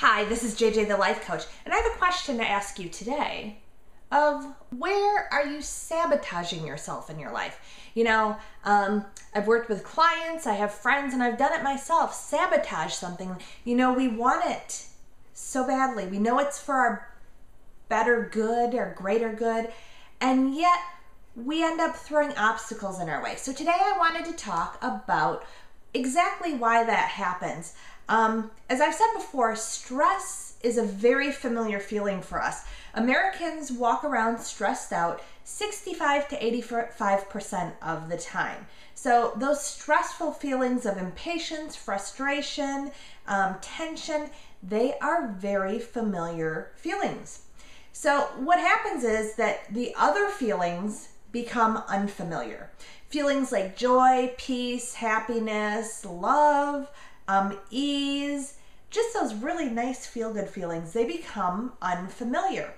Hi, this is JJ the Life Coach, and I have a question to ask you today of where are you sabotaging yourself in your life? I've worked with clients, I have friends, and I've done it myself. Sabotage something. We want it so badly. We know it's for our better good or greater good, and yet we end up throwing obstacles in our way. So today I wanted to talk about exactly why that happens. As I've said before, stress is a very familiar feeling for us. Americans walk around stressed out 65 to 85% of the time. So those stressful feelings of impatience, frustration, tension, they are very familiar feelings. So what happens is that the other feelings become unfamiliar. Feelings like joy, peace, happiness, love, ease, just those really nice feel-good feelings, they become unfamiliar.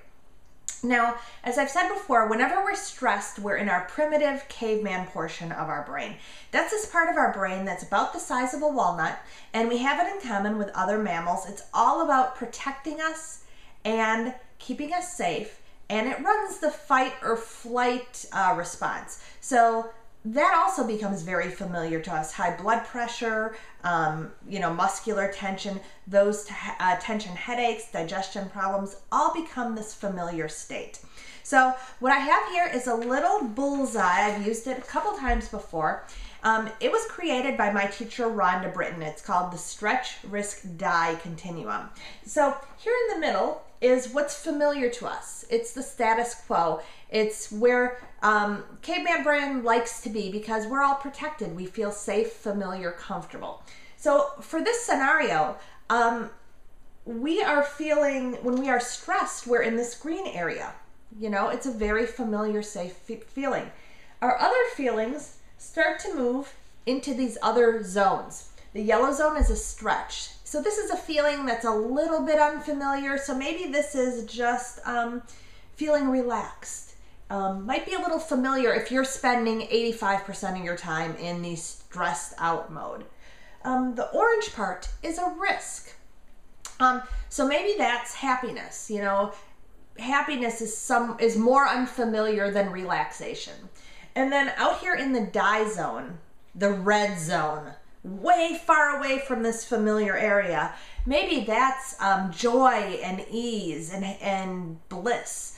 Now, as I've said before, whenever we're stressed, we're in our primitive caveman portion of our brain. That's this part of our brain that's about the size of a walnut, and we have it in common with other mammals. It's all about protecting us and keeping us safe, and it runs the fight or flight response. So that also becomes very familiar to us. High blood pressure, muscular tension, those tension headaches, digestion problems, all become this familiar state. So what I have here is a little bullseye. I've used it a couple times before. It was created by my teacher, Rhonda Britton. It's called the Stretch, Risk, Die Continuum. So here in the middle is what's familiar to us. It's the status quo. It's where caveman brain likes to be because we're all protected. We feel safe, familiar, comfortable. So for this scenario, we are feeling, when we are stressed, we're in this green area. It's a very familiar, safe feeling. Our other feelings start to move into these other zones. The yellow zone is a stretch. So this is a feeling that's a little bit unfamiliar. So maybe this is just feeling relaxed. Might be a little familiar if you're spending 85% of your time in the stressed out mode. The orange part is a risk. So maybe that's happiness. Happiness is more unfamiliar than relaxation. And then out here in the die zone, the red zone, way far away from this familiar area, maybe that's joy and ease and bliss.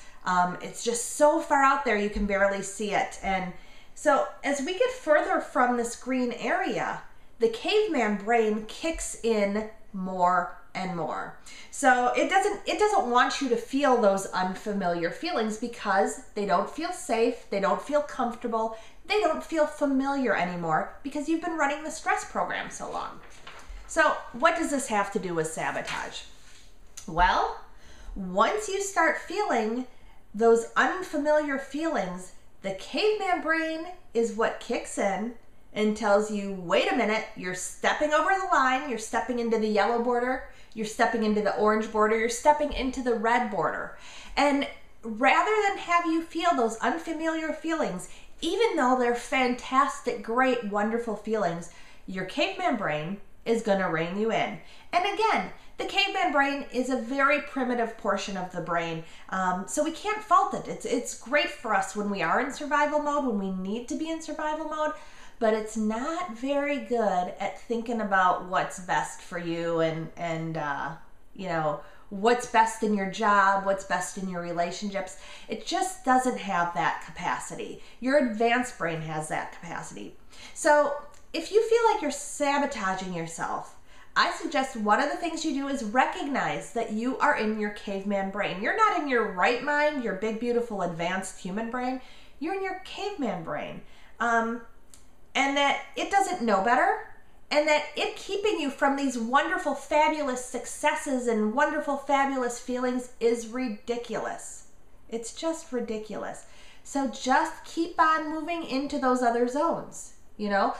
It's just so far out there you can barely see it. And so as we get further from this green area, the caveman brain kicks in more and more. So it doesn't want you to feel those unfamiliar feelings because they don't feel safe, they don't feel comfortable, they don't feel familiar anymore because you've been running the stress program so long. So what does this have to do with sabotage? Well, once you start feeling those unfamiliar feelings, the caveman brain is what kicks in and tells you, wait a minute, you're stepping over the line, you're stepping into the yellow border, you're stepping into the orange border, you're stepping into the red border. And rather than have you feel those unfamiliar feelings, even though they're fantastic, great, wonderful feelings, your caveman brain is going to rein you in. And again, the caveman brain is a very primitive portion of the brain, so we can't fault it. It's great for us when we are in survival mode, when we need to be in survival mode, but it's not very good at thinking about what's best for you and what's best in your job, what's best in your relationships. It just doesn't have that capacity. Your advanced brain has that capacity. So if you feel like you're sabotaging yourself, I suggest one of the things you do is recognize that you are in your caveman brain. You're not in your right mind, your big, beautiful, advanced human brain. You're in your caveman brain. And that it doesn't know better, and that it keeping you from these wonderful, fabulous successes and wonderful, fabulous feelings is ridiculous. It's just ridiculous. So just keep on moving into those other zones. Listen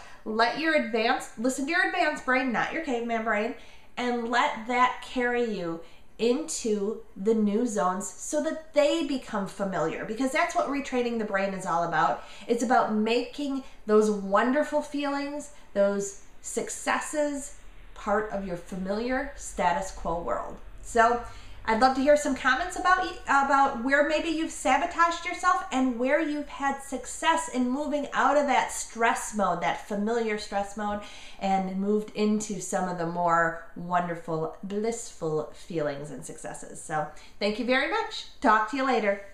to your advanced brain, not your caveman brain, and let that carry you into the new zones so that they become familiar, because that's what retraining the brain is all about. It's about making those wonderful feelings, those successes, part of your familiar status quo world. So I'd love to hear some comments about where maybe you've sabotaged yourself and where you've had success in moving out of that stress mode, that familiar stress mode, and moved into some of the more wonderful, blissful feelings and successes. So thank you very much. Talk to you later.